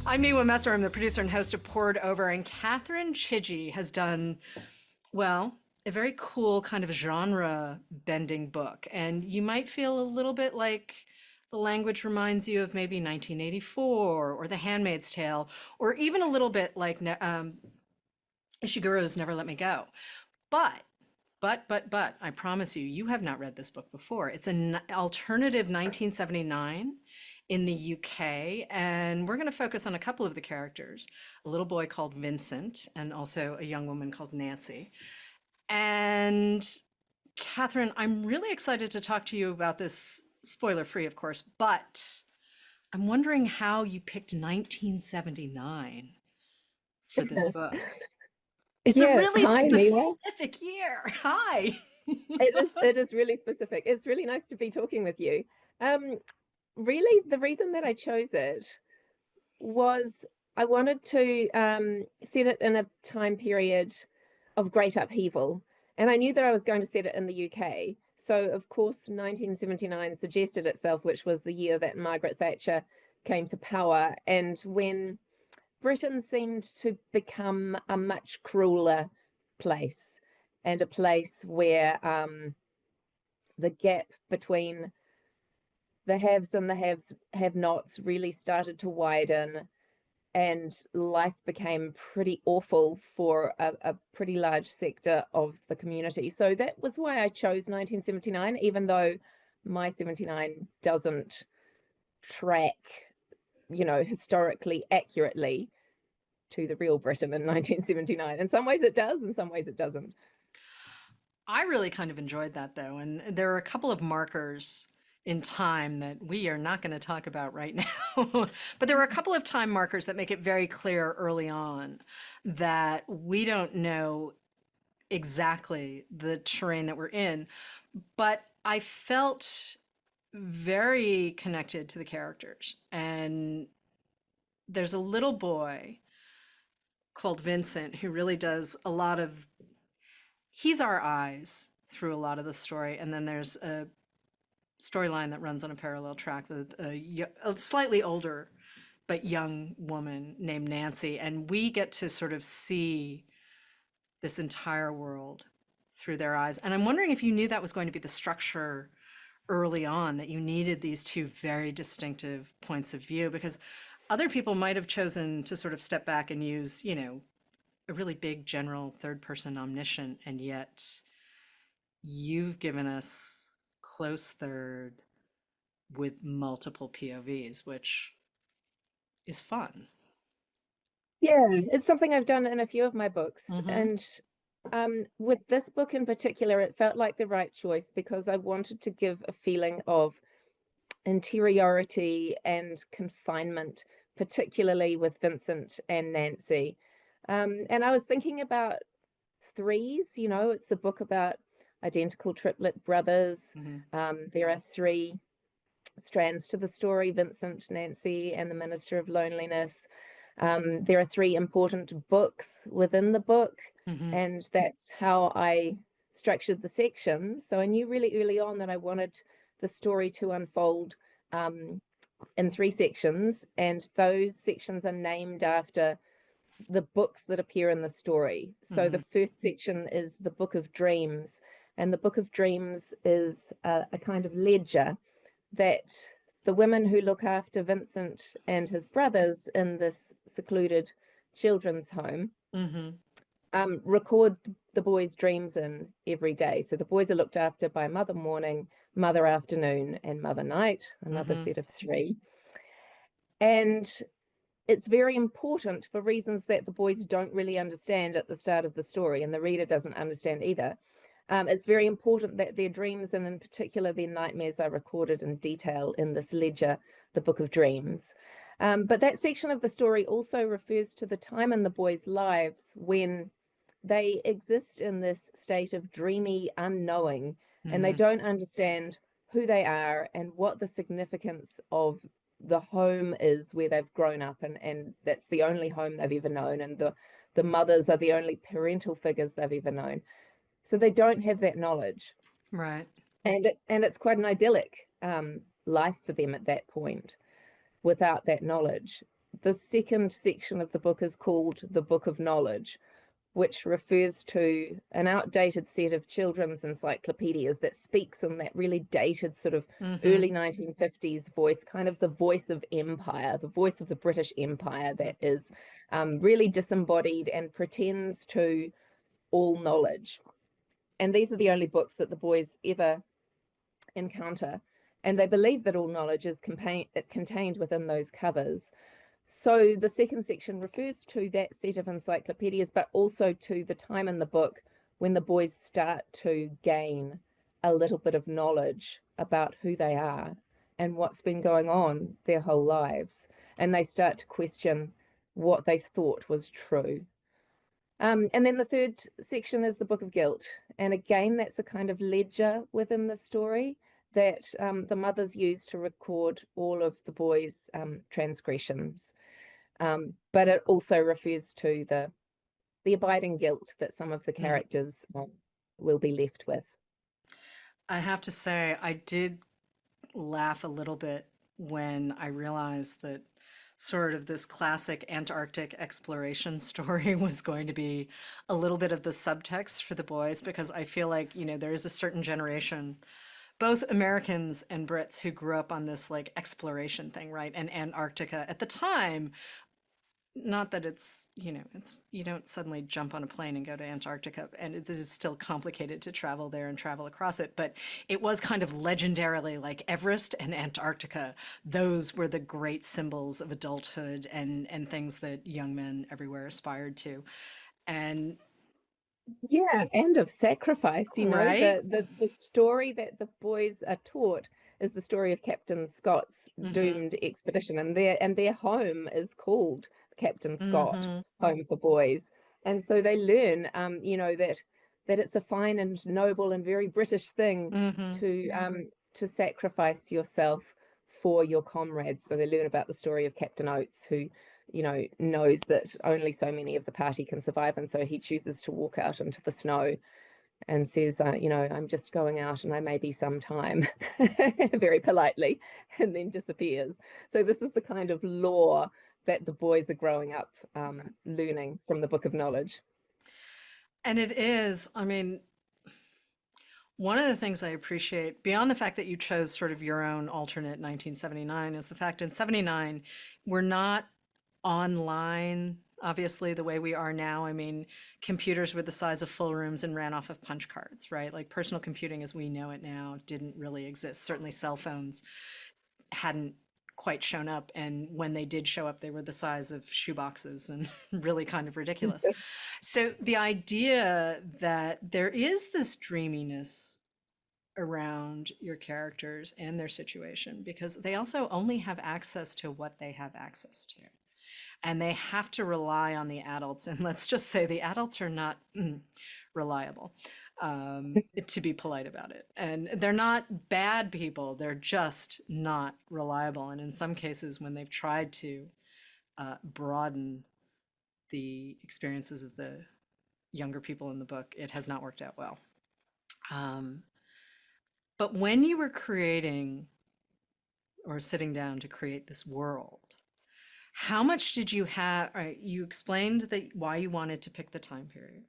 I'm Miwa Messer. I'm the producer and host of Poured Over, and Catherine Chidgey has done, well, a very cool kind of genre bending book. And you might feel a little bit like the language reminds you of maybe 1984 or The Handmaid's Tale, or even a little bit like Ishiguro's Never Let Me Go. But I promise you, you have not read this book before. It's an alternative 1979 in the UK, and we're going to focus on a couple of the characters, a little boy called Vincent and also a young woman called Nancy. And Catherine, I'm really excited to talk to you about this, spoiler free, of course, but I'm wondering how you picked 1979 for this book. It's a Yeah, really hi, Miwa. specific year. Hi. It is really specific. It's really nice to be talking with you. Um, Really, the reason that I chose it was I wanted to set it in a time period of great upheaval, and I knew that I was going to set it in the UK. So, of course, 1979 suggested itself, which was the year that Margaret Thatcher came to power, and when Britain seemed to become a much crueler place and a place where the gap between the haves and the have-nots really started to widen, and life became pretty awful for a pretty large sector of the community. So that was why I chose 1979, even though my 79 doesn't track, historically accurately to the real Britain in 1979. In some ways it does, in some ways it doesn't. I really kind of enjoyed that though, and there are a couple of markers in time that we are not going to talk about right now. But there were a couple of time markers that make it very clear early on that we don't know exactly the terrain that we're in. But I felt very connected to the characters. And there's a little boy called Vincent who really does a lot of, he's our eyes through a lot of the story. And then there's a storyline that runs on a parallel track with a slightly older but young woman named Nancy. And we get to sort of see this entire world through their eyes. And I'm wondering if you knew that was going to be the structure early on, that you needed these two very distinctive points of view, because other people might have chosen to sort of step back and use, a really big general third person omniscient, and yet you've given us close third with multiple POVs, which is fun. Yeah, it's something I've done in a few of my books. Mm-hmm. And with this book in particular, it felt like the right choice because I wanted to give a feeling of interiority and confinement, particularly with Vincent and Nancy. And I was thinking about threes, it's a book about identical triplet brothers. Mm-hmm. There are three strands to the story: Vincent, Nancy, and the Minister of Loneliness. There are three important books within the book, Mm-hmm. and that's how I structured the sections. So I knew really early on that I wanted the story to unfold in three sections, and those sections are named after the books that appear in the story. So Mm-hmm. the first section is the Book of Dreams, and the Book of Dreams is a kind of ledger that the women who look after Vincent and his brothers in this secluded children's home Mm-hmm. record the boys' dreams in every day. So the boys are looked after by Mother Morning, Mother Afternoon, and Mother Night, another Mm-hmm. set of three. And it's very important for reasons that the boys don't really understand at the start of the story, and the reader doesn't understand either. It's very important that their dreams, and in particular their nightmares, are recorded in detail in this ledger, the Book of Dreams. But that section of the story also refers to the time in the boys' lives when they exist in this state of dreamy unknowing, and they Mm-hmm. don't understand who they are and what the significance of the home is where they've grown up, and that's the only home they've ever known, and the mothers are the only parental figures they've ever known. So they don't have that knowledge, Right. and it's quite an idyllic life for them at that point without that knowledge. the second section of the book is called the Book of Knowledge, which refers to an outdated set of children's encyclopedias that speaks in that really dated sort of early 1950s voice, kind of the voice of empire, the voice of the British Empire that is really disembodied and pretends to all knowledge. And these are the only books that the boys ever encounter. And they believe that all knowledge is contained within those covers. So the second section refers to that set of encyclopedias, but also to the time in the book when the boys start to gain a little bit of knowledge about who they are and what's been going on their whole lives. And they start to question what they thought was true. And then the third section is the Book of Guilt. And again, that's a kind of ledger within the story that the mothers use to record all of the boys' transgressions. But it also refers to the abiding guilt that some of the characters will be left with. I have to say, I did laugh a little bit when I realized that sort of this classic Antarctic exploration story was going to be a little bit of the subtext for the boys, because I feel like, there is a certain generation, both Americans and Brits, who grew up on this like exploration thing, right? And Antarctica at the time, not that it's you don't suddenly jump on a plane and go to Antarctica, and it is still complicated to travel there and travel across it, but it was kind of legendarily like Everest and Antarctica. Those were the great symbols of adulthood and things that young men everywhere aspired to. And yeah, and of sacrifice, right? the story that the boys are taught is the story of Captain Scott's doomed expedition, and their home is called Captain Scott Home for Boys. And so they learn that it's a fine and noble and very British thing to sacrifice yourself for your comrades. So they learn about the story of Captain Oates, who knows that only so many of the party can survive, and so he chooses to walk out into the snow and says, I'm just going out and I may be some time, very politely, and then disappears. So this is the kind of lore that the boys are growing up learning from the Book of Knowledge. And it is, I mean, one of the things I appreciate, beyond the fact that you chose sort of your own alternate 1979, is the fact in 79, we're not online, obviously, the way we are now. I mean, computers were the size of full rooms and ran off of punch cards, right? Like personal computing as we know it now didn't really exist. Certainly, cell phones hadn't quite shown up. And when they did show up, they were the size of shoeboxes and really kind of ridiculous. So the idea that there is this dreaminess around your characters and their situation, because they also only have access to what they have access to, and they have to rely on the adults. And let's just say the adults are not reliable, to be polite about it. And they're not bad people, they're just not reliable. And in some cases, when they've tried to broaden the experiences of the younger people in the book, it has not worked out well. But when you were creating or sitting down to create this world, how much did you have? Right, you explained that why you wanted to pick the time period.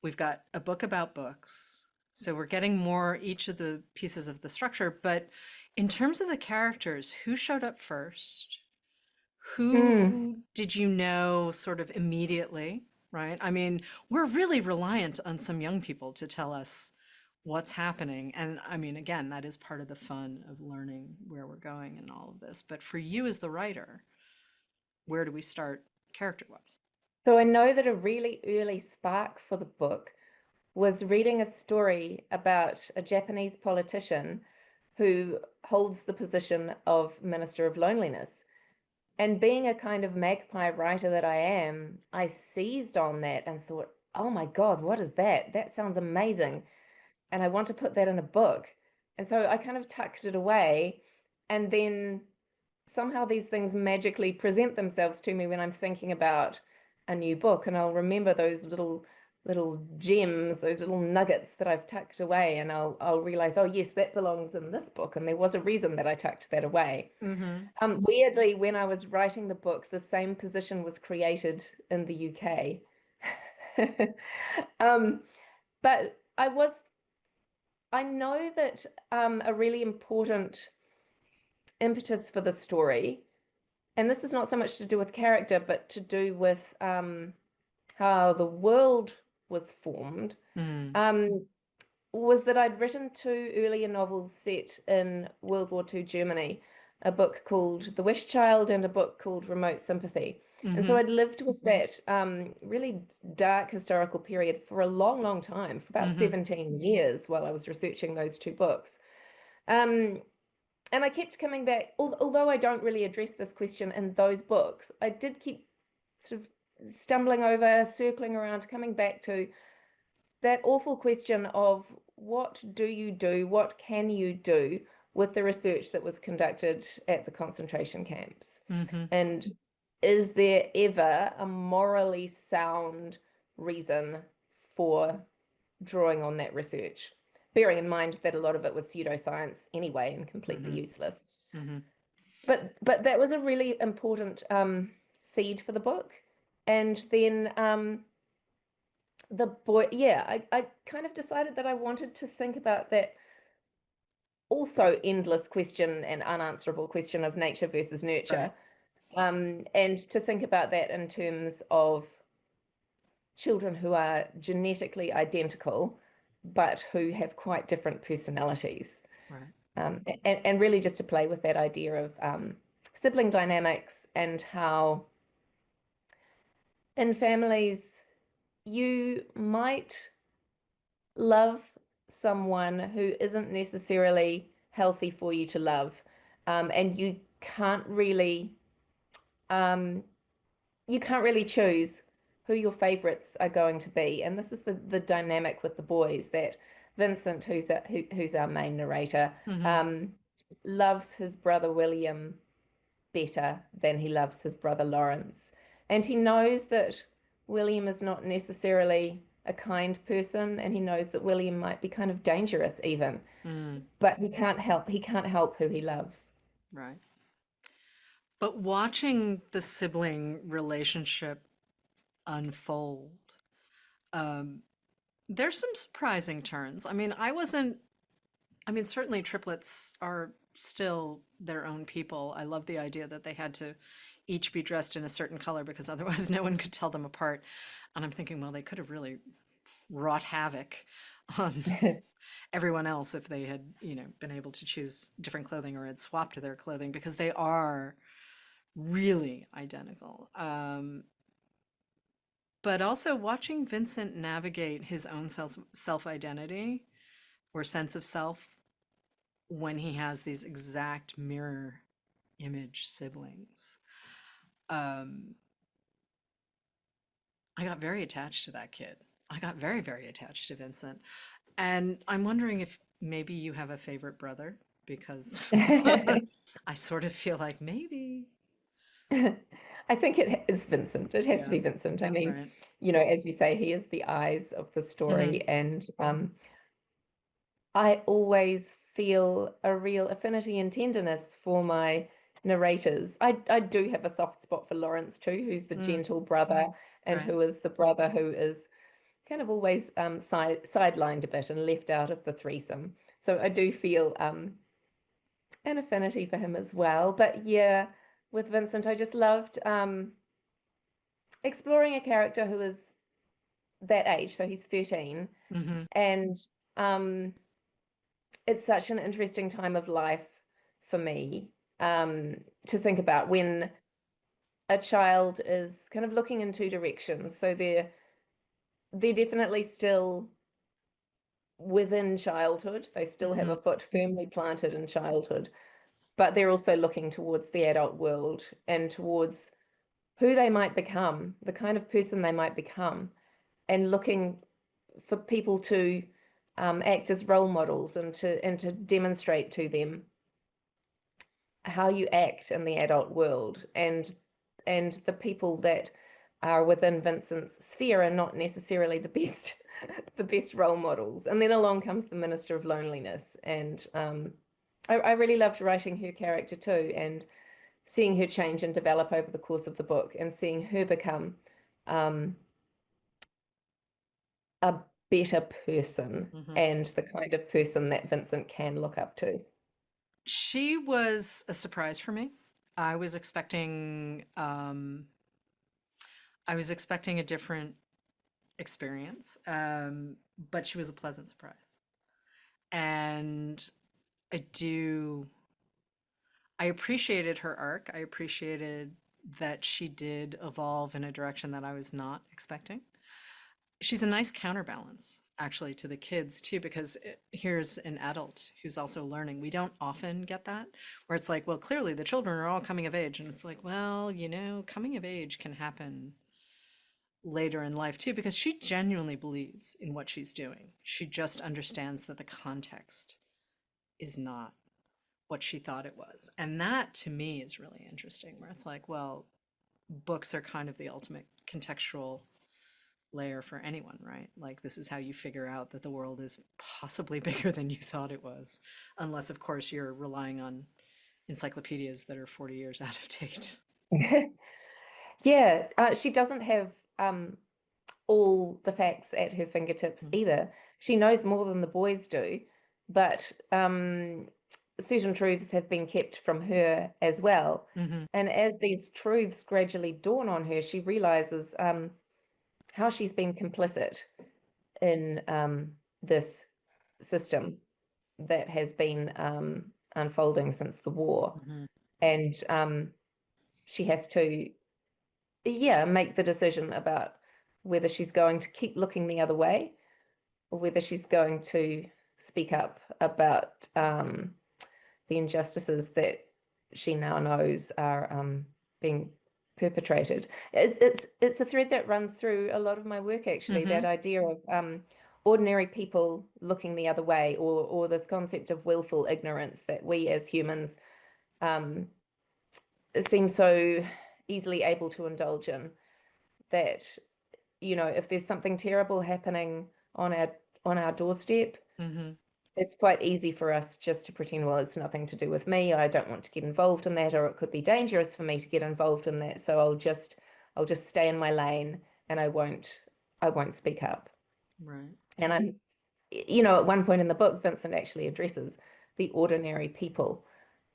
We've got a book about books, so we're getting more each of the pieces of the structure. But in terms of the characters, who showed up first? Who did you know sort of immediately, right? I mean, we're really reliant on some young people to tell us what's happening. And I mean, again, that is part of the fun of learning where we're going and all of this. But for you as the writer, where do we start character-wise? So I know that a really early spark for the book was reading a story about a Japanese politician who holds the position of Minister of Loneliness. And being a kind of magpie writer that I am, I seized on that and thought, oh my God, what is that? That sounds amazing. And I want to put that in a book. And so I kind of tucked it away. And then somehow these things magically present themselves to me when I'm thinking about a new book. And I'll remember those little little gems, those little nuggets that I've tucked away, and I'll realize, oh yes, that belongs in this book, and there was a reason that I tucked that away. Mm-hmm. Weirdly, when I was writing the book, the same position was created in the UK. But I know that a really important impetus for the story, and this is not so much to do with character, but to do with how the world was formed, Mm. was that I'd written two earlier novels set in World War II Germany, a book called The Wish Child and a book called Remote Sympathy. And so Mm-hmm. I'd lived with that really dark historical period for a long, long time, for about Mm-hmm. 17 years while I was researching those two books. And I kept coming back, although I don't really address this question in those books, I did keep sort of stumbling over, circling around, coming back to that awful question of what do you do, what can you do with the research that was conducted at the concentration camps? Mm-hmm. And is there ever a morally sound reason for drawing on that research? Bearing in mind that a lot of it was pseudoscience anyway and completely Mm-hmm. useless. Mm-hmm. But that was a really important seed for the book. And then the boy, yeah, I kind of decided that I wanted to think about that also endless question and unanswerable question of nature versus nurture. Right. And to think about that in terms of children who are genetically identical, but who have quite different personalities. Right. And really just to play with that idea of sibling dynamics and how in families you might love someone who isn't necessarily healthy for you to love, and um, you can't really choose who your favorites are going to be. And this is the dynamic with the boys, that Vincent, who's our main narrator, Mm-hmm. um, loves his brother William better than he loves his brother Lawrence. And he knows that William is not necessarily a kind person, and he knows that William might be kind of dangerous even, Mm. but he can't help who he loves. Right. But watching the sibling relationship unfold, um, there's some surprising turns. I mean, certainly triplets are still their own people. I love the idea that they had to each be dressed in a certain color because otherwise no one could tell them apart. And I'm thinking, well, they could have really wrought havoc on everyone else if they had, been able to choose different clothing or had swapped their clothing because they are really identical. But also watching Vincent navigate his own self identity or sense of self when he has these exact mirror image siblings. Um, I got very attached to that kid. I got very, very attached to Vincent. And I'm wondering if maybe you have a favorite brother because I sort of feel like maybe. I think it is Vincent. It has to Yeah, be Vincent. I mean, right. as you say, he is the eyes of the Hmm. story, and I always feel a real affinity and tenderness for my narrators. I do have a soft spot for Lawrence too, who's the Mm, gentle brother, and right. who is the brother who is kind of always sidelined a bit and left out of the threesome. So I do feel an affinity for him as well. But yeah, with Vincent, I just loved exploring a character who is that age, so he's 13, Hmm. and um, it's such an interesting time of life for me to think about when a child is kind of looking in two directions. So they're definitely still within childhood. They still have Hmm. a foot firmly planted in childhood, but they're also looking towards the adult world and towards who they might become, the kind of person they might become, and looking for people to act as role models and to demonstrate to them how you act in the adult world, and the people that are within Vincent's sphere and not necessarily the best the best role models. And then along comes the Minister of Loneliness. And I really loved writing her character too, and seeing her change and develop over the course of the book, and seeing her become a better person and the kind of person that Vincent can look up to. She was a surprise for me. I was expecting a different experience, but she was a pleasant surprise. And I do, I appreciated her arc. I appreciated that she did evolve in a direction that I was not expecting. She's a nice counterbalance, actually, to the kids too, because here's an adult who's also learning. We don't often get that, where it's like, well, clearly the children are all coming of age, and it's like, well, coming of age can happen later in life too, because she genuinely believes in what she's doing. She just understands that the context is not what she thought it was. And that to me is really interesting, where it's like, well, books are kind of the ultimate contextual layer for anyone, right? Like, this is how you figure out that the world is possibly bigger than you thought it was. Unless, of course, you're relying on encyclopedias that are 40 years out of date. Yeah, she doesn't have all the facts at her fingertips either. She knows more than the boys do, but certain truths have been kept from her as well. And as these truths gradually dawn on her, she realizes how she's been complicit in this system that has been unfolding since the war. And she has to, make the decision about whether she's going to keep looking the other way, or whether she's going to speak up about the injustices that she now knows are being perpetrated. It's a thread that runs through a lot of my work, actually, that idea of ordinary people looking the other way, or this concept of willful ignorance that we as humans seem so easily able to indulge in, that if there's something terrible happening on our doorstep, it's quite easy for us just to pretend, well, it's nothing to do with me, I don't want to get involved in that, or it could be dangerous for me to get involved in that, so I'll just stay in my lane, and I won't speak up. Right. And I'm at one point in the book, Vincent actually addresses the ordinary people,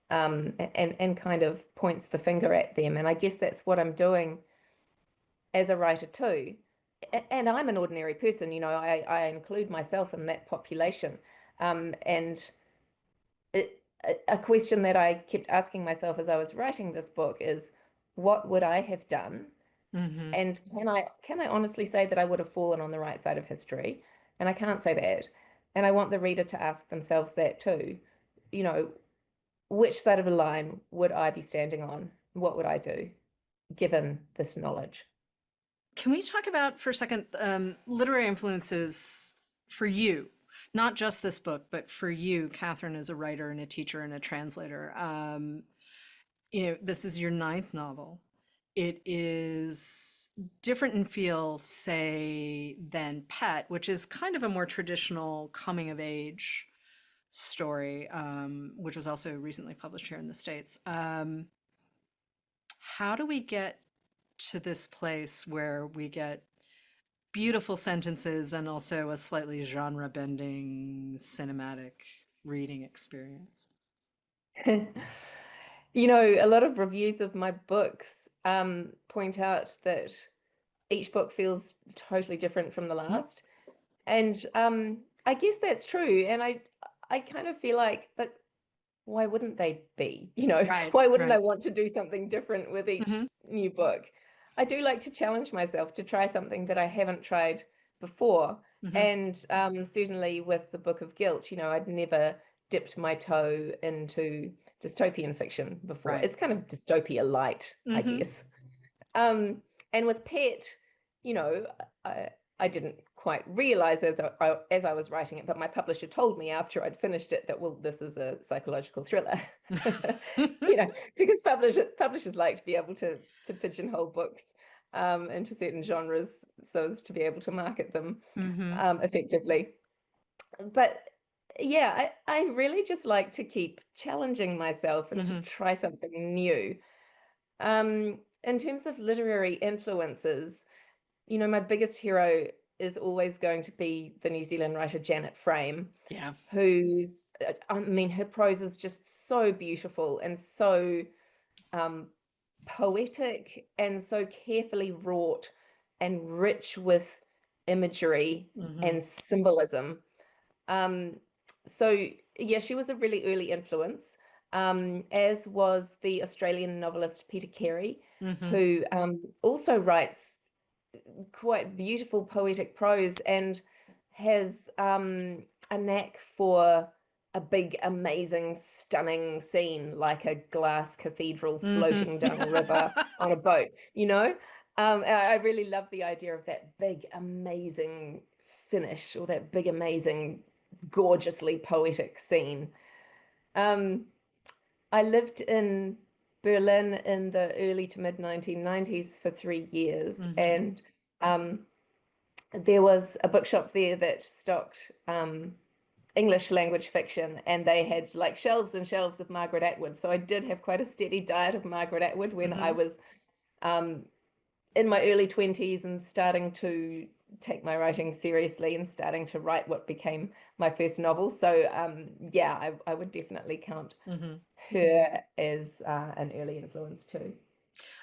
and kind of points the finger at them. And I guess that's what I'm doing as a writer too. And I'm an ordinary person, I include myself in that population. And a question that I kept asking myself as I was writing this book is, what would I have done? And can I honestly say that I would have fallen on the right side of history? And I can't say that. And I want the reader to ask themselves that too. Which side of the line would I be standing on? What would I do given this knowledge? Can we talk about for a second literary influences for you? Not just this book, but for you, Catherine, as a writer and a teacher and a translator. This is your ninth novel. It is different in feel, say, than Pet, which is kind of a more traditional coming of age story, which was also recently published here in the States. How do we get to this place where we get beautiful sentences and also a slightly genre bending cinematic reading experience? A lot of reviews of my books point out that each book feels totally different from the last. And I guess that's true. And I kind of feel like, but why wouldn't they be? Right, why wouldn't I right. want to do something different with each new book? I do like to challenge myself to try something that I haven't tried before. And certainly with the Book of Guilt, I'd never dipped my toe into dystopian fiction before. Right. It's kind of dystopia light, I guess. And with Pet, I didn't quite realize as I was writing it, but my publisher told me after I'd finished it that, well, this is a psychological thriller. Because publishers like to be able to pigeonhole books into certain genres so as to be able to market them Mm-hmm. effectively. But yeah, I really just like to keep challenging myself and to Mm-hmm. try something new. In terms of literary influences, my biggest hero is always going to be the New Zealand writer Jeannette, Yeah. who's, I mean, her prose is just so beautiful and so um, poetic and so carefully wrought and rich with imagery Mm-hmm. and symbolism. Um, so yeah, she was a really early influence, as was the Australian novelist Peter Carey, Mm-hmm. who also writes quite beautiful poetic prose and has a knack for a big, amazing, stunning scene like a glass cathedral floating Mm-hmm. down a river on a boat, you know? I really love the idea of that big, amazing finish or that big, amazing, gorgeously poetic scene. Um, I lived in Berlin in the early to mid 1990s for 3 years, Mm-hmm. and um, there was a bookshop there that stocked English language fiction, and they had like shelves and shelves of Margaret Atwood. So I did have quite a steady diet of Margaret Atwood when I Mm-hmm. was um, in my early 20s and starting to take my writing seriously and starting to write what became my first novel. So yeah, I would definitely count Mm-hmm. her as an early influence too.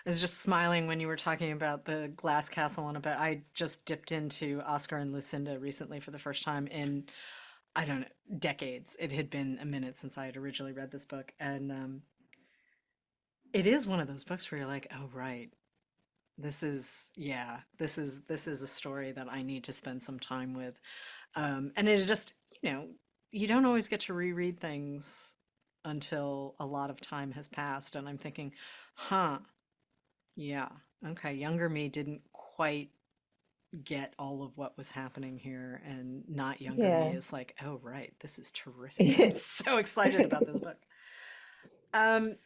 I was just smiling when you were talking about the glass castle on a bed. I just dipped into Oscar and Lucinda recently for the first time in, I don't know, decades. It had been a minute since I had originally read this book, and it is one of those books where you're like, oh right, this is a story that I need to spend some time with. And it just, you don't always get to reread things until a lot of time has passed, and I'm thinking, huh, yeah, okay, younger me didn't quite get all of what was happening here, and not younger me Yeah. is like, oh right, this is terrific. I'm so excited about this book. Um,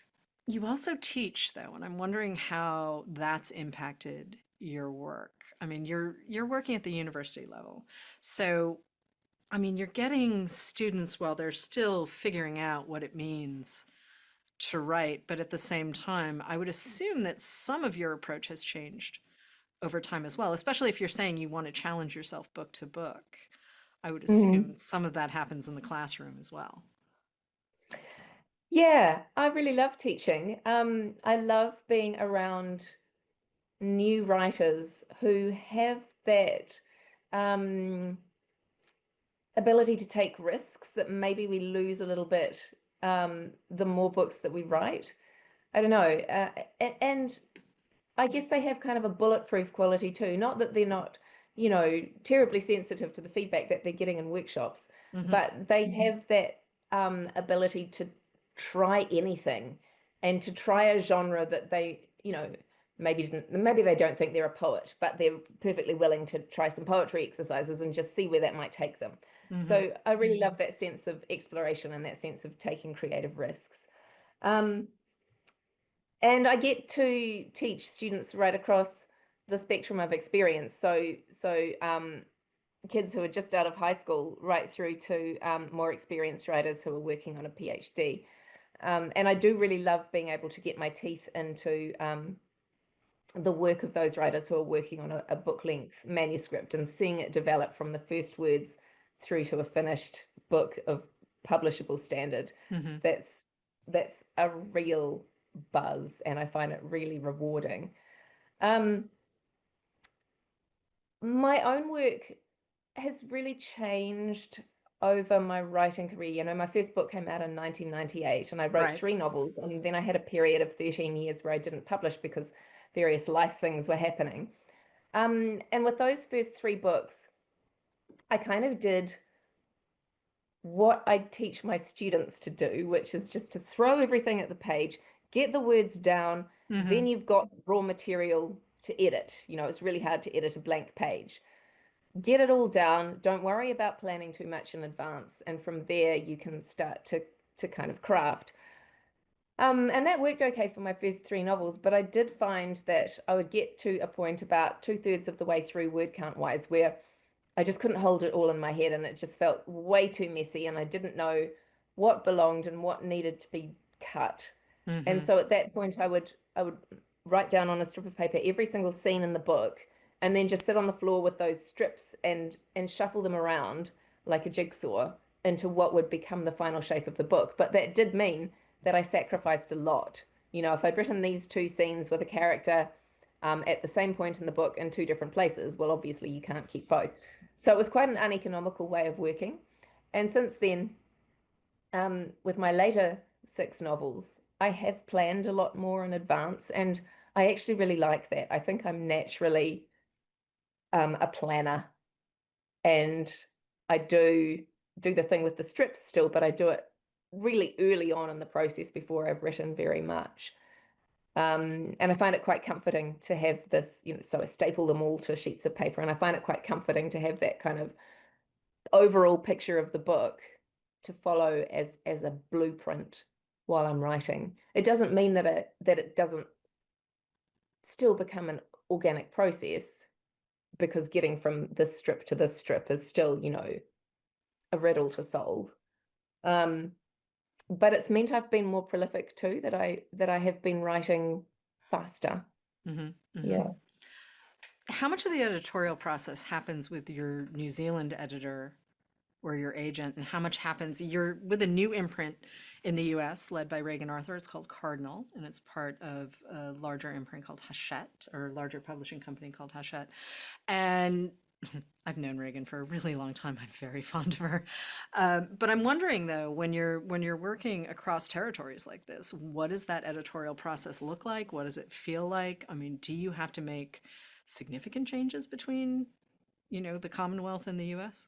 you also teach though, and I'm wondering how that's impacted your work. I mean, you're working at the university level. So, I mean, you're getting students while they're still figuring out what it means to write, but at the same time, I would assume that some of your approach has changed over time as well, especially if you're saying you want to challenge yourself book to book. I would Mhm. assume some of that happens in the classroom as well. Yeah, I really love teaching. I love being around new writers who have that um, ability to take risks that maybe we lose a little bit the more books that we write. I don't know. And I guess they have kind of a bulletproof quality too. Not that they're not, terribly sensitive to the feedback that they're getting in workshops, Hmm. but they have that ability to try anything and to try a genre that they, maybe they don't think they're a poet, but they're perfectly willing to try some poetry exercises and just see where that might take them. Hmm. So I really love that sense of exploration and that sense of taking creative risks. Um, and I get to teach students right across the spectrum of experience. So kids who are just out of high school, right through to more experienced writers who are working on a PhD. And I do really love being able to get my teeth into the work of those writers who are working on a book length manuscript and seeing it develop from the first words through to a finished book of publishable standard. Hmm. That's that's a real buzz, and I find it really rewarding. Um, my own work has really changed over my writing career. My first book came out in 1998, and I wrote Right. 3 novels, and then I had a period of 13 years where I didn't publish because various life things were happening. And with those first 3 books, I kind of did what I teach my students to do, which is just to throw everything at the page, get the words down, then Hmm. you've got raw material to edit. It's really hard to edit a blank page. Get it all down. Don't worry about planning too much in advance. And from there, you can start to kind of craft. And that worked okay for my first three novels, but I did find that I would get to a point about two-thirds of the way through word count wise where I just couldn't hold it all in my head and it just felt way too messy and I didn't know what belonged and what needed to be cut. And Hmm. so at that point I would write down on a strip of paper every single scene in the book and then just sit on the floor with those strips and shuffle them around like a jigsaw into what would become the final shape of the book. But that did mean that I sacrificed a lot. You know, if I'd written these two scenes with a character at the same point in the book in two different places, well, obviously you can't keep both. So it was quite an uneconomical way of working. And since then, with my later six novels, I have planned a lot more in advance, and I actually really like that. I think I'm naturally a planner, and I do the thing with the strips still, but I do it really early on in the process before I've written very much. And I find it quite comforting to have this, you know, so I staple them all to sheets of paper, and I find it quite comforting to have that kind of overall picture of the book to follow as a blueprint while I'm writing. It doesn't mean that it doesn't still become an organic process because getting from this strip to this strip is still, you know, a riddle to solve. Um, but it's meant I've been more prolific too, that I have been writing faster. Hmm. Hmm. Yeah. How much of the editorial process happens with your New Zealand editor or your agent, and how much happens? You're with a new imprint in the US led by Reagan Arthur. It's called Cardinal, and it's part of a larger imprint called Hachette, or a larger publishing company called Hachette. And I've known Reagan for a really long time. I'm very fond of her. But I'm wondering though, when you're working across territories like this, what does that editorial process look like? What does it feel like? I mean, do you have to make significant changes between, the Commonwealth and the US?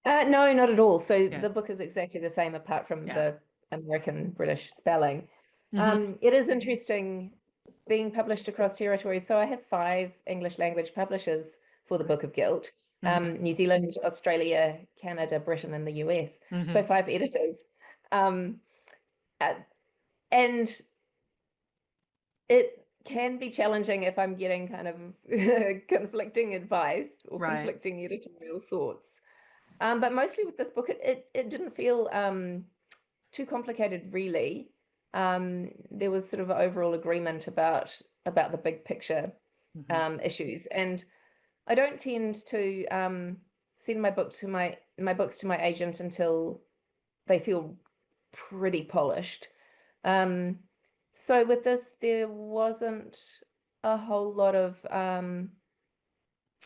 No, not at all. So Yeah. the book is exactly the same apart from Yeah. the American British spelling. Hmm. It is interesting being published across territories. So I have five English language publishers for the Right. Book of Guilt. Hmm. New Zealand, Australia, Canada, Britain, and the US. Hmm. So five editors. Um, uh, and it can be challenging if I'm getting kind of conflicting advice or Right. conflicting editorial thoughts. But mostly with this book, it didn't feel too complicated, really. There was sort of overall agreement about the big picture Hmm. issues, and I don't tend to send my books to my agent until they feel pretty polished. Um, so with this, there wasn't a whole lot of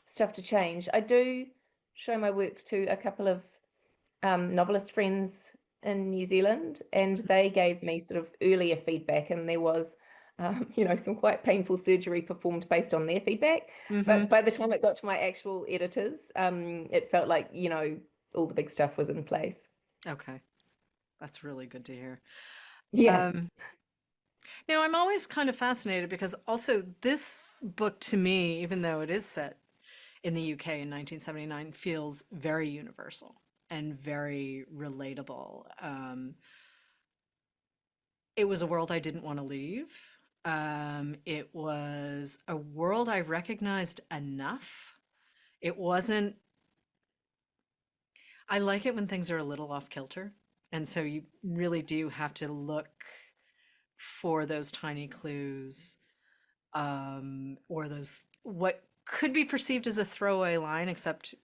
stuff to change. I do show my works to a couple of novelist friends in New Zealand, and they gave me sort of earlier feedback, and there was, you know, some quite painful surgery performed based on their feedback. Hmm. But by the time it got to my actual editors, it felt like, you know, all the big stuff was in place. Okay. That's really good to hear. Yeah. Um, Now, I'm always kind of fascinated because also this book to me, even though it is set in the UK in 1979, feels very universal and very relatable. It was a world I didn't want to leave. It was a world I recognized enough. It wasn't, I like it when things are a little off kilter. And so you really do have to look for those tiny clues, or those what could be perceived as a throwaway line, except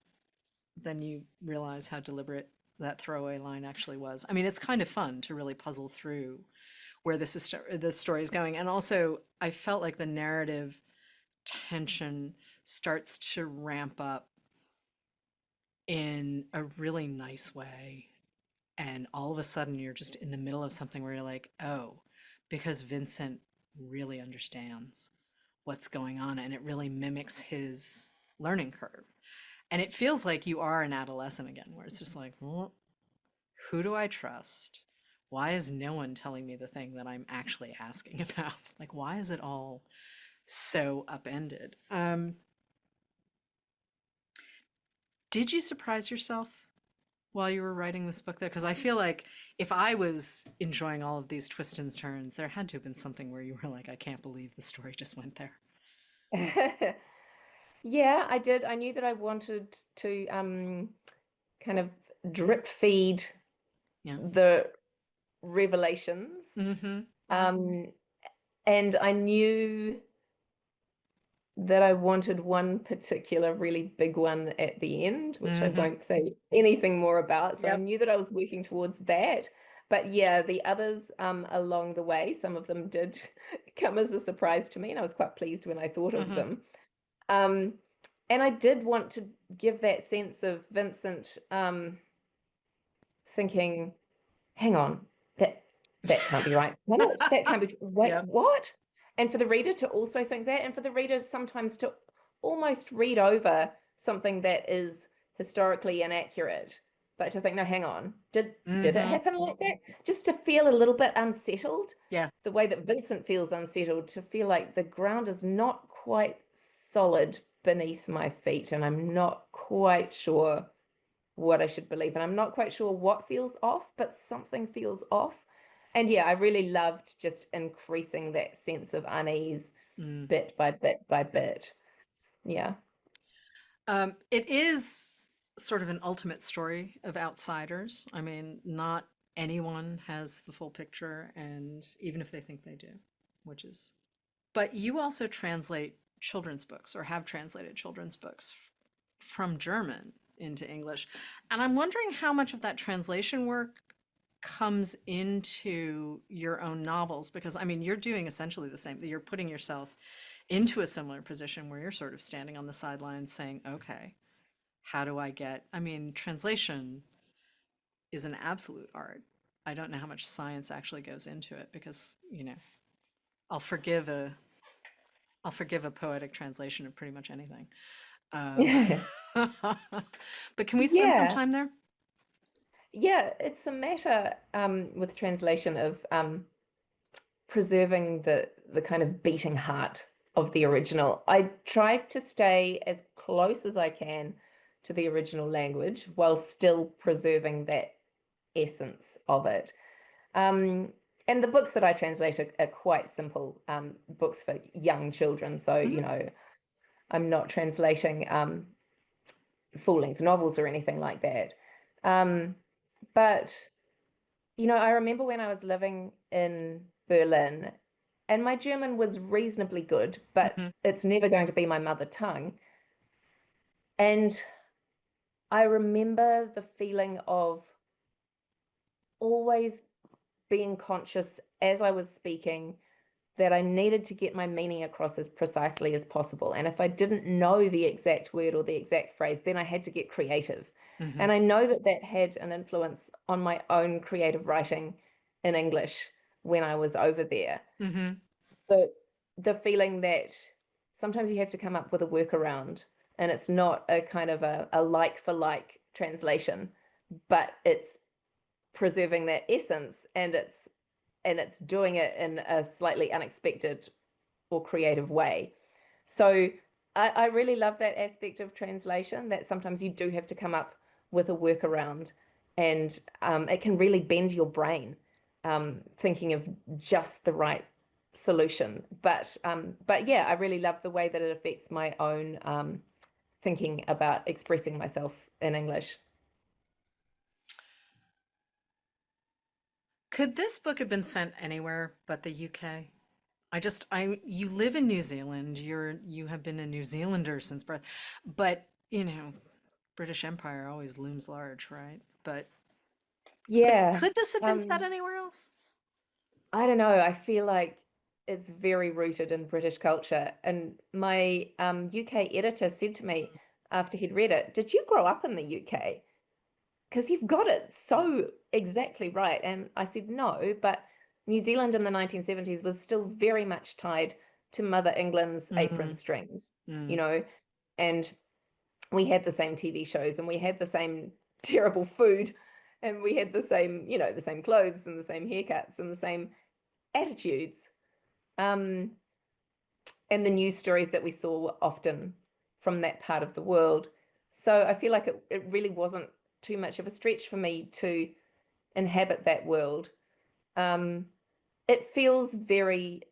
then you realize how deliberate that throwaway line actually was. I mean, it's kind of fun to really puzzle through where this story is going, and also I felt like the narrative tension starts to ramp up in a really nice way, and all of a sudden you're just in the middle of something where you're like, oh, because Vincent really understands what's going on and it really mimics his learning curve. And it feels like you are an adolescent again, where it's just like, well, who do I trust? Why is no one telling me the thing that I'm actually asking about? Like, why is it all so upended? Did you surprise yourself while you were writing this book, though? Because I feel like if I was enjoying all of these twists and turns, there had to have been something where you were like, I can't believe the story just went there. Yeah, I did. I knew that I wanted to kind of drip feed Yeah. the revelations. Mm-hmm. Um, and I knew that I wanted one particular really big one at the end, which I Mm-hmm. won't say anything more about. So I Yep. knew that I was working towards that. But yeah, the others along the way, some of them did come as a surprise to me, and I was quite pleased when I thought of Mm-hmm. them. Um, and I did want to give that sense of Vincent thinking, hang on, that that can't be right. What? That can't be, wait, Yep. what? And for the reader to also think that, and for the reader sometimes to almost read over something that is historically inaccurate, but to think, no, hang on, did it Mm-hmm. happen like that? Just to feel a little bit unsettled, Yeah. the way that Vincent feels unsettled, to feel like the ground is not quite solid beneath my feet, and I'm not quite sure what I should believe. And I'm not quite sure what feels off, but something feels off. And yeah, I really loved just increasing that sense of unease Mm. bit by bit by bit. Yeah. It is sort of an ultimate story of outsiders. I mean, not anyone has the full picture, and even if they think they do, which is. But you also translate children's books or have translated children's books from German into English. And I'm wondering how much of that translation work comes into your own novels because I mean, you're doing essentially the same. You're putting yourself into a similar position where you're sort of standing on the sidelines saying, okay, how do I get, I mean, translation is an absolute art. I don't know how much science actually goes into it because, I'll forgive a I'll forgive a poetic translation of pretty much anything. Um, but can we spend some Yeah. time there? Yeah. It's a matter with translation of preserving the kind of beating heart of the original. I try to stay as close as I can to the original language while still preserving that essence of it. Um, and the books that I translate are quite simple books for young children. So, Mhm. I'm not translating full-length novels or anything like that. Um, but, I remember when I was living in Berlin, and my German was reasonably good, but Mhm. it's never going to be my mother tongue. And I remember the feeling of always being conscious as I was speaking that I needed to get my meaning across as precisely as possible. And if I didn't know the exact word or the exact phrase, then I had to get creative. Mhm. And I know that that had an influence on my own creative writing in English when I was over there. Mhm. The the feeling that sometimes you have to come up with a workaround, and it's not a kind of a like for like translation, but it's preserving that essence, and it's doing it in a slightly unexpected or creative way. So I really love that aspect of translation, that sometimes you do have to come up with a workaround, and it can really bend your brain thinking of just the right solution. But yeah, I really love the way that it affects my own thinking about expressing myself in English. Could this book have been sent anywhere but the UK? You live in New Zealand. You have been a New Zealander since birth, but British Empire always looms large, right? But Yeah. could this have been set Um, anywhere else? I don't know. I feel like it's very rooted in British culture. And my UK editor said to me after he'd read it, "Did you grow up in the UK? Because you've got it so exactly right." And I said, "No, but New Zealand in the 1970s was still very much tied to Mother England's apron Mm, strings, you mm, know, and we had the same TV shows, and we had the same terrible food, and we had the same clothes and the same haircuts and the same attitudes, um, and the news stories that we saw were often from that part of the world. So I feel like it really wasn't too much of a stretch for me to inhabit that world. It feels very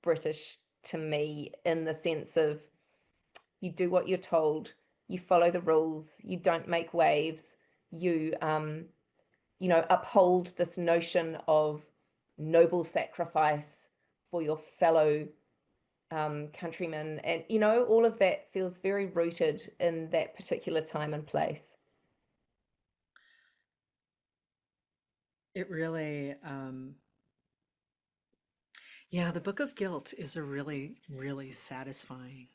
British to me in the sense of you do what you're told, you follow the rules, you don't make waves, you uphold this notion of noble sacrifice for your fellow countrymen, and all of that feels very rooted in that particular time and place. It really, yeah, the Book of Guilt is a really, really satisfying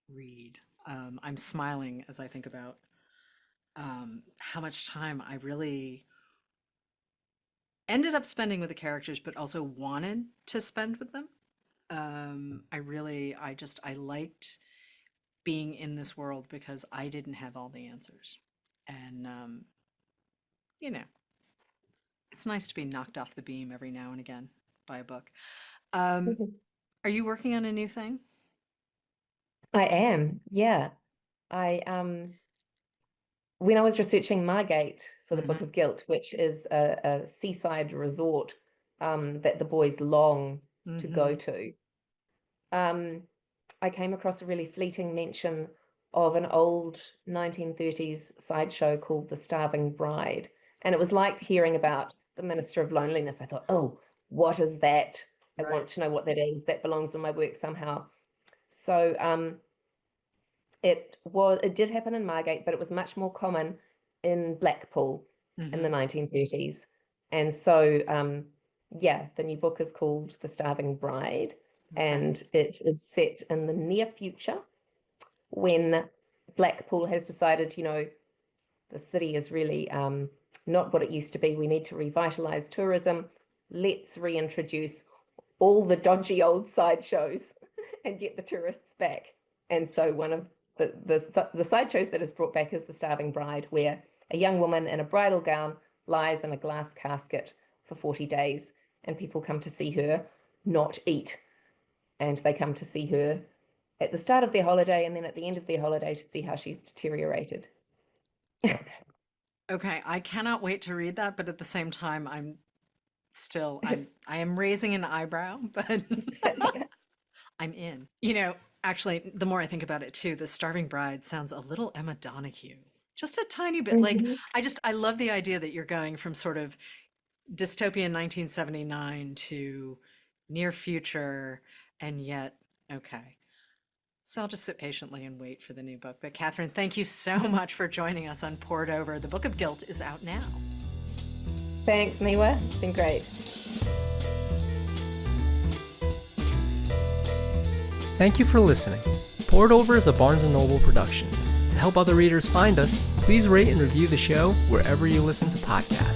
read. I'm smiling as I think about how much time I really ended up spending with the characters, but also wanted to spend with them. I liked being in this world because I didn't have all the answers. And, you know, it's nice to be knocked off the beam every now and again by a book. Um, are you working on a new thing? I am, yeah. I when I was researching Margate for the Book Mm-hmm. of Guilt, which is a seaside resort that the boys long to go Mm-hmm. to, I came across a really fleeting mention of an old 1930s sideshow called The Starving Bride. And it was like hearing about the Minister of Loneliness. I thought, oh, what is that? I want Right. to know what that is. That belongs in my work somehow. So it did happen in Margate, but it was much more common in Blackpool in the Mm-hmm. 1930s. And so yeah, the new book is called The Starving Bride, Okay. and it is set in the near future when Blackpool has decided, the city is really not what it used to be. We need to revitalize tourism. Let's reintroduce all the dodgy old sideshows and get the tourists back. And so one of the sideshows that is brought back is The Starving Bride, where a young woman in a bridal gown lies in a glass casket for 40 days, and people come to see her not eat. And they come to see her at the start of their holiday and then at the end of their holiday to see how she's deteriorated. Okay, I cannot wait to read that, but at the same time, I am raising an eyebrow, but I'm in. Actually, the more I think about it too, The Starving Bride sounds a little Emma Donoghue. Just a tiny bit. Like, Mhm. I love the idea that you're going from sort of dystopian 1979 to near future, and yet, okay. So I'll just sit patiently and wait for the new book. But Catherine, thank you so much for joining us on Poured Over. The Book of Guilt is out now. Thanks, Miwa. It's been great. Thank you for listening. Poured Over is a Barnes & Noble production. To help other readers find us, please rate and review the show wherever you listen to podcasts.